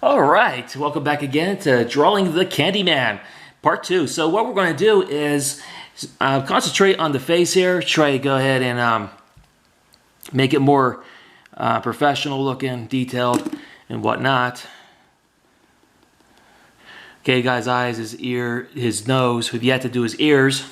All right, welcome back again to Drawing the Candyman, Part 2. So what we're going to do is concentrate on the face here, try to go ahead and make it more professional looking, detailed, and whatnot. Okay, guy's eyes, his ear, his nose. We've yet to do his ears.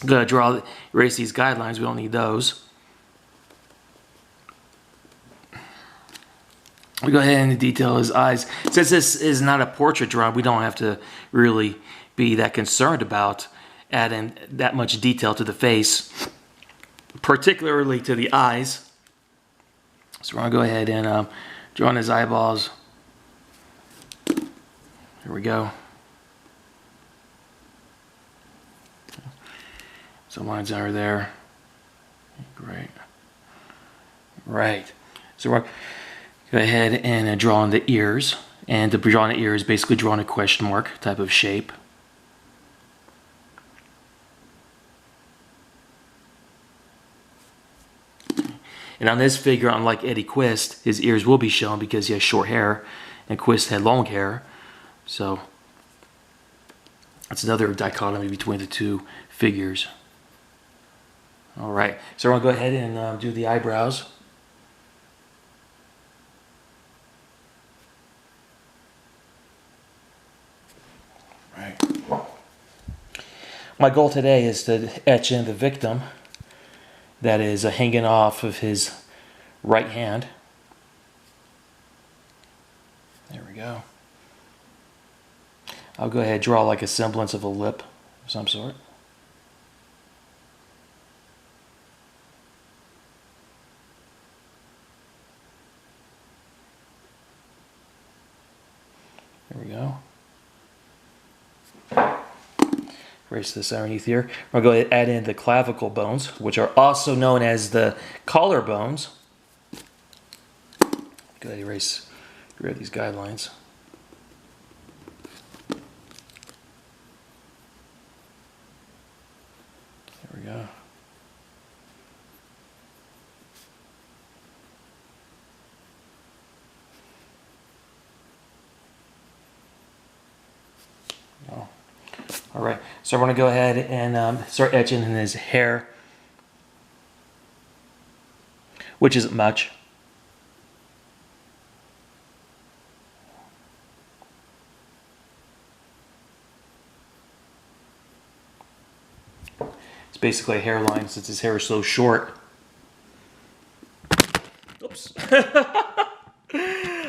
I'm going to erase these guidelines, we don't need those. We go ahead and detail his eyes. Since this is not a portrait drawing, we don't have to really be that concerned about adding that much detail to the face, particularly to the eyes. So we're going to go ahead and draw on his eyeballs. There we go. Some lines are there. Great. Right. So we're go ahead and draw on the ears. And to draw on the ears, basically draw on a question mark type of shape. And on this figure, unlike Eddie Quist, his ears will be shown because he has short hair, and Quist had long hair. So that's another dichotomy between the two figures. All right, so we're gonna go ahead and do the eyebrows. Right. My goal today is to etch in the victim that is hanging off of his right hand. There we go. I'll go ahead and draw like a semblance of a lip of some sort. There we go. Erase this underneath here. We're going to go ahead and add in the clavicle bones, which are also known as the collar bones. Go ahead and erase these guidelines. There we go. Oh. All right, so we're going to go ahead and start etching in his hair, which isn't much. It's basically a hairline since his hair is so short. Oops.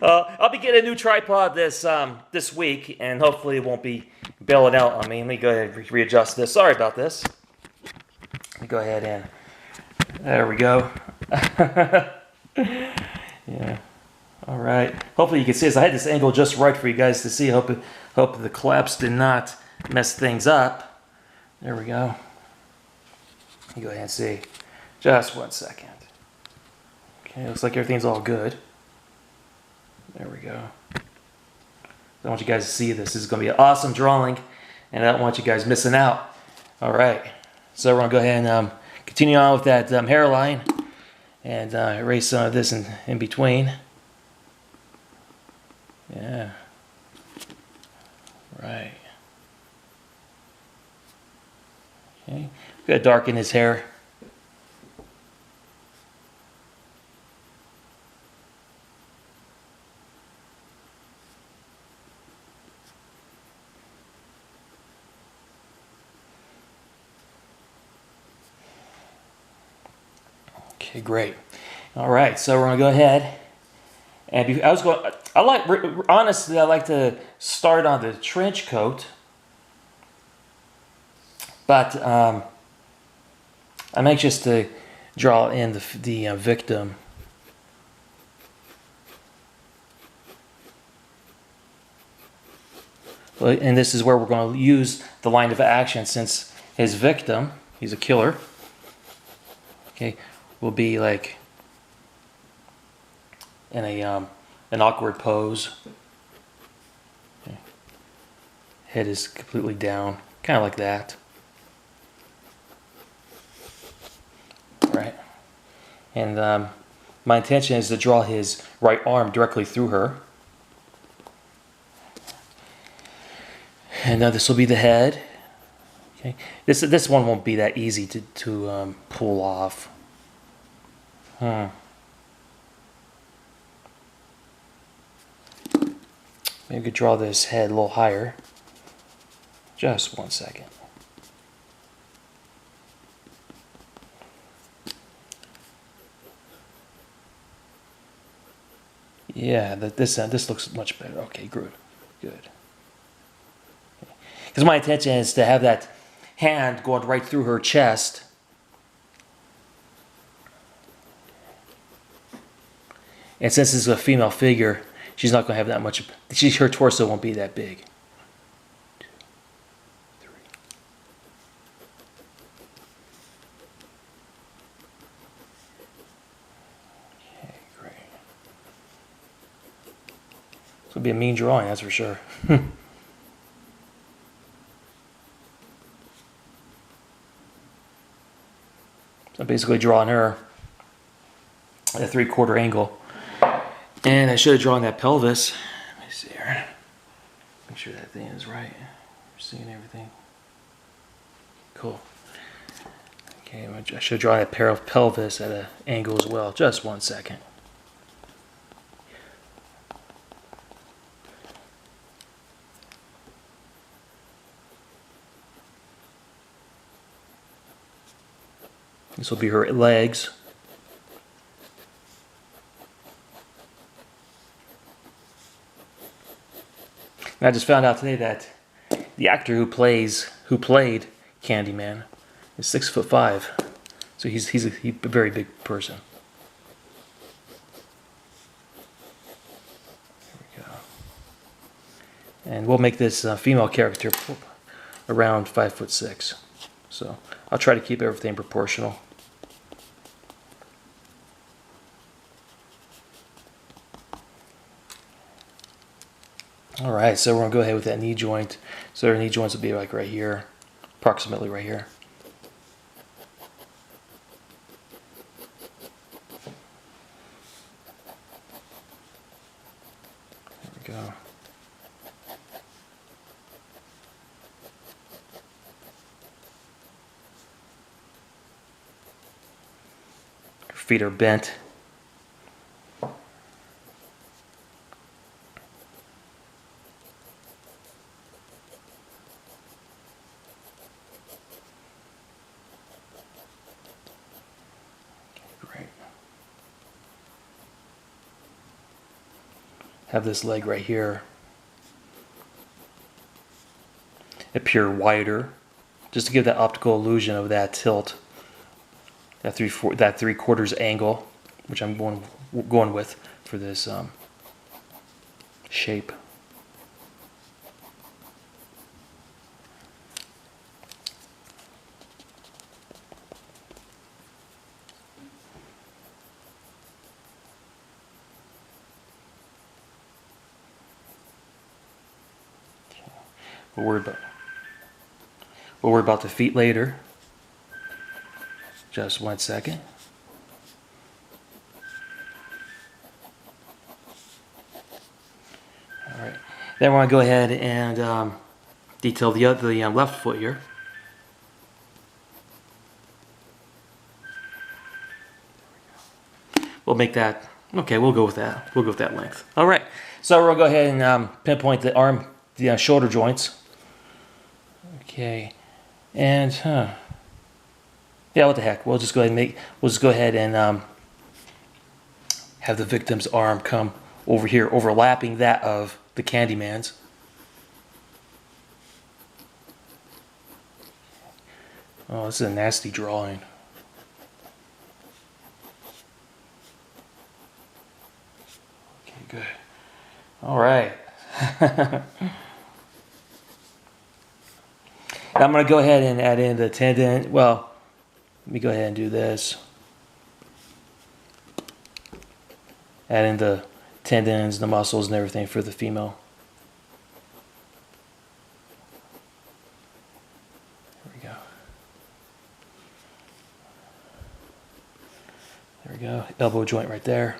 I'll be getting a new tripod this week, and hopefully it won't be bailing out on me. Let me go ahead and readjust this. Sorry about this. Let me go ahead and there we go. Yeah. All right. Hopefully you can see this. I had this angle just right for you guys to see. Hope the collapse did not mess things up. There we go. Let me go ahead and see. Just 1 second. Okay, looks like everything's all good. There we go. I want you guys to see this. This is going to be an awesome drawing, and I don't want you guys missing out. All right. So we're going to go ahead and continue on with that hairline and erase some of this in between. Yeah. Right. Okay. We're going to darken his hair. Okay, great. All right, so we're gonna go ahead and honestly, I like to start on the trench coat, but I'm anxious to draw in the victim. And this is where we're going to use the line of action since his victim, he's a killer. Okay. Will be like in an awkward pose. Okay. Head is completely down, kind of like that. All right. And my intention is to draw his right arm directly through her. And now this will be the head. Okay, this one won't be that easy to pull off. Maybe we could draw this head a little higher. Just 1 second. Yeah, this looks much better. Okay, good. Because my intention is to have that hand going right through her chest. And since this is a female figure, she's not going to have that much. Her torso won't be that big. 2, 3. Okay, great. This will be a mean drawing, that's for sure. So I'm basically drawing her at a 3/4 angle. And I should have drawn that pelvis. Let me see here. Make sure that thing is right. Seeing everything. Cool. Okay, I should have drawn that pair of pelvis at an angle as well. Just 1 second. This will be her legs. And I just found out today that the actor who played Candyman is 6'5", so he's a very big person. There we go. And we'll make this female character around 5'6". So I'll try to keep everything proportional. All right, so we're gonna go ahead with that knee joint. So our knee joints will be like right here, approximately right here. There we go. Her feet are bent. Have this leg right here appear wider, just to give that optical illusion of that tilt, that 3/4 angle, which I'm going with for this shape. We'll worry about the feet later. Just 1 second. All right. Then we're going to go ahead and detail the left foot here. We'll make that. Okay, we'll go with that. We'll go with that length. All right. So we're going to go ahead and pinpoint the arm, the shoulder joints. Okay, and yeah, what the heck? We'll just go ahead and have the victim's arm come over here, overlapping that of the Candyman's. Oh, this is a nasty drawing. Okay, good. All right. I'm going to go ahead and add in the tendon. Well, let me go ahead and do this. Add in the tendons, the muscles, and everything for the female. There we go. There we go. Elbow joint right there.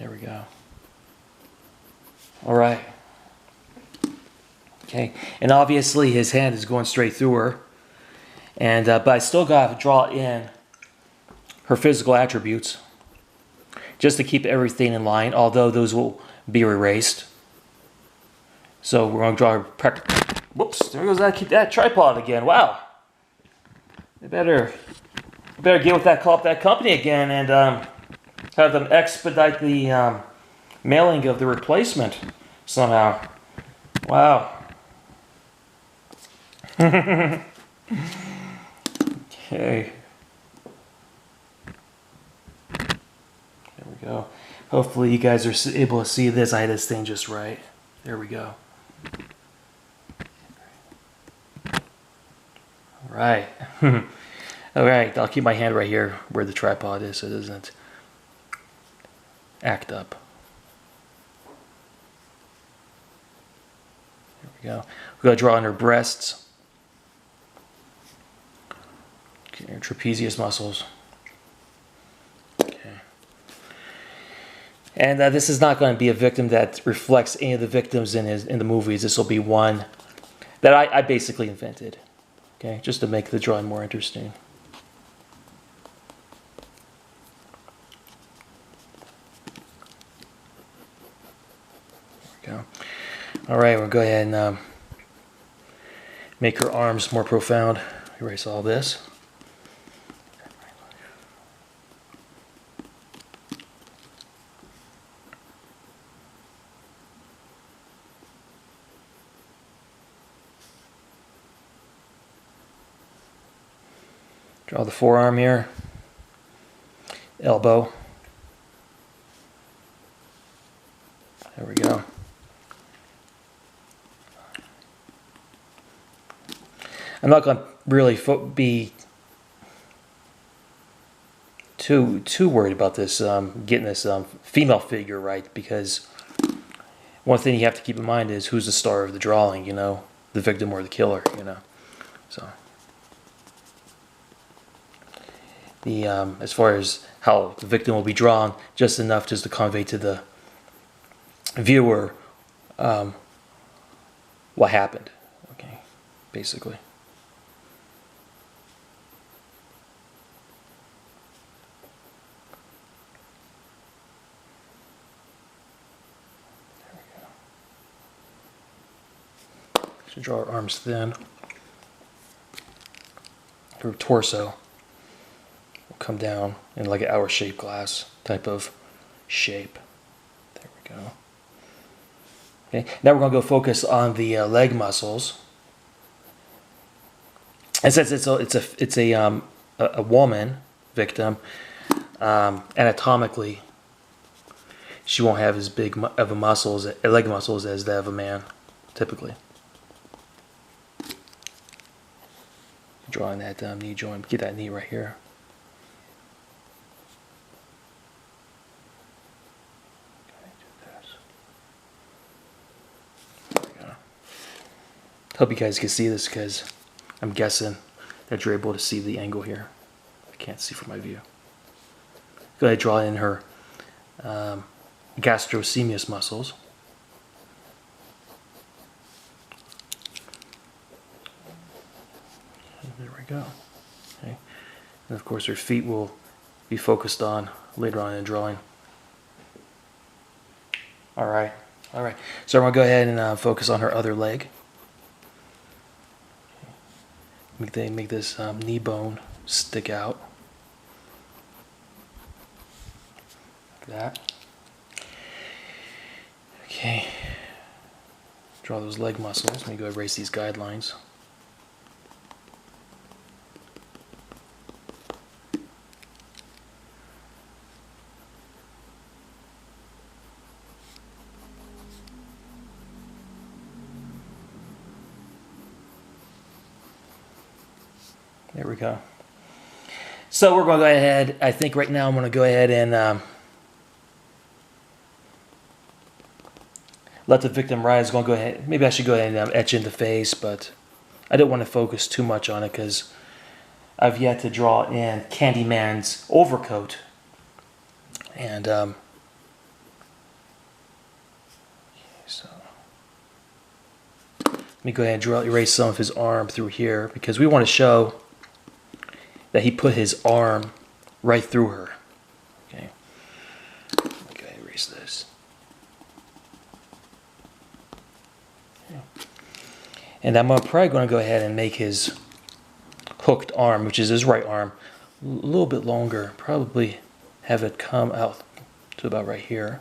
There we go. All right. Okay, and obviously his hand is going straight through her, and but I still got to draw in her physical attributes just to keep everything in line, although those will be erased. So we're going to draw whoops, there goes that tripod again. Wow. I better get with that, call up that company again and have them expedite the mailing of the replacement somehow. Wow. Okay. There we go. Hopefully you guys are able to see this. I had this thing just right. There we go. All right. All right. I'll keep my hand right here where the tripod is so it doesn't act up. There we go. We're going to draw on her breasts. Okay, her trapezius muscles. Okay. And this is not going to be a victim that reflects any of the victims in the movies. This will be one that I basically invented. Okay, just to make the drawing more interesting. There we go. All right, we'll go ahead and make her arms more profound. Erase all this. Draw the forearm here, elbow. There we go. I'm not going to really be too worried about this, getting this female figure right, because one thing you have to keep in mind is who's the star of the drawing, you know, the victim or the killer, you know. So. As far as how the victim will be drawn, just enough just to convey to the viewer what happened. Okay, basically. There we go. Should draw her arms thin. Her torso come down in like an hour-shaped glass type of shape. There we go. Okay, now we're going to go focus on the leg muscles. And since it's a woman victim, anatomically, she won't have as big of a leg muscles as that of a man, typically. Drawing that knee joint, get that knee right here. Hope you guys can see this because I'm guessing that you're able to see the angle here. I can't see from my view. Go ahead and draw in her gastrocnemius muscles. And there we go. Okay. And of course her feet will be focused on later on in the drawing. Alright. Alright. So I'm going to go ahead and focus on her other leg. Make this knee bone stick out. Like that. Okay. Draw those leg muscles. Let me go erase these guidelines. There we go. So we're going to go ahead, I think right now I'm going to go ahead and let the victim rise. Going to go ahead, maybe I should go ahead and etch in the face, but I don't want to focus too much on it because I've yet to draw in Candyman's overcoat. And so me go ahead and erase some of his arm through here because we want to show that he put his arm right through her. Okay. Okay, erase this. Okay. And I'm probably going to go ahead and make his hooked arm, which is his right arm, a little bit longer. Probably have it come out to about right here.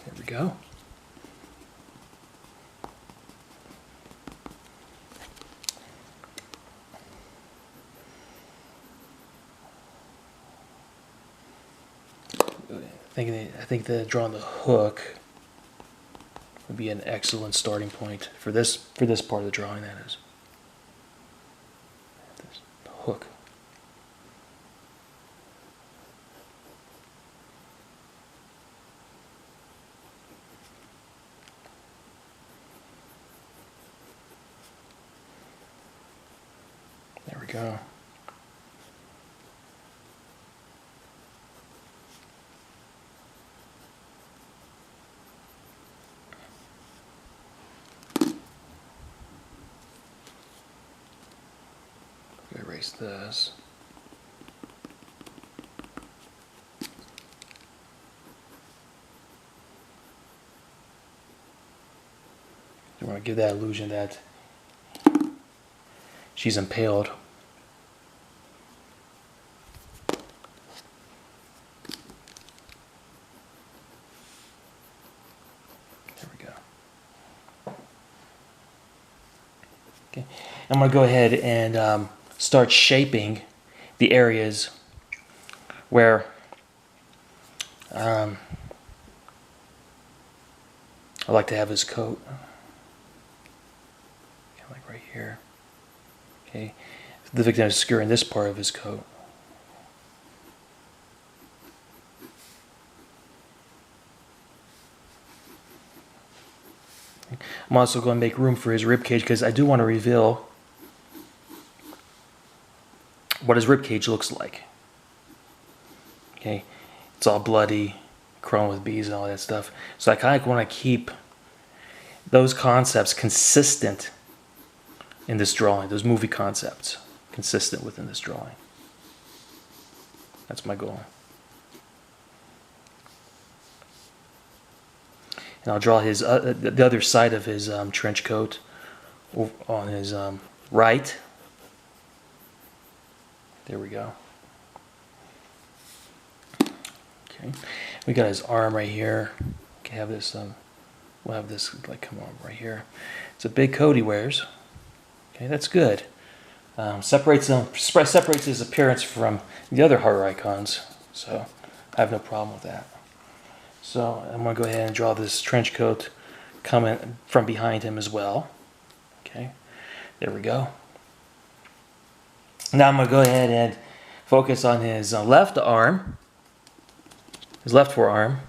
There we go. I think that drawing the hook would be an excellent starting point for this part of the drawing. That is this hook. There we go. Erase this. You want to give that illusion that she's impaled. There we go. Okay, I'm going to go ahead and start shaping the areas where I like to have his coat. Kind of like right here. Okay, the victim is skewering this part of his coat. I'm also going to make room for his rib cage because I do want to reveal what his rib cage looks like. Okay, it's all bloody, chrome with bees and all that stuff. So I kind of want to keep those concepts consistent in this drawing, those movie concepts consistent within this drawing. That's my goal. And I'll draw his the other side of his trench coat on his right. There we go. Okay, we got his arm right here. Okay, have this. We'll have this like come on right here. It's a big coat he wears. Okay, that's good. Separates his appearance from the other horror icons. So I have no problem with that. So I'm going to go ahead and draw this trench coat coming from behind him as well. Okay, there we go. Now I'm going to go ahead and focus on his left arm, his left forearm.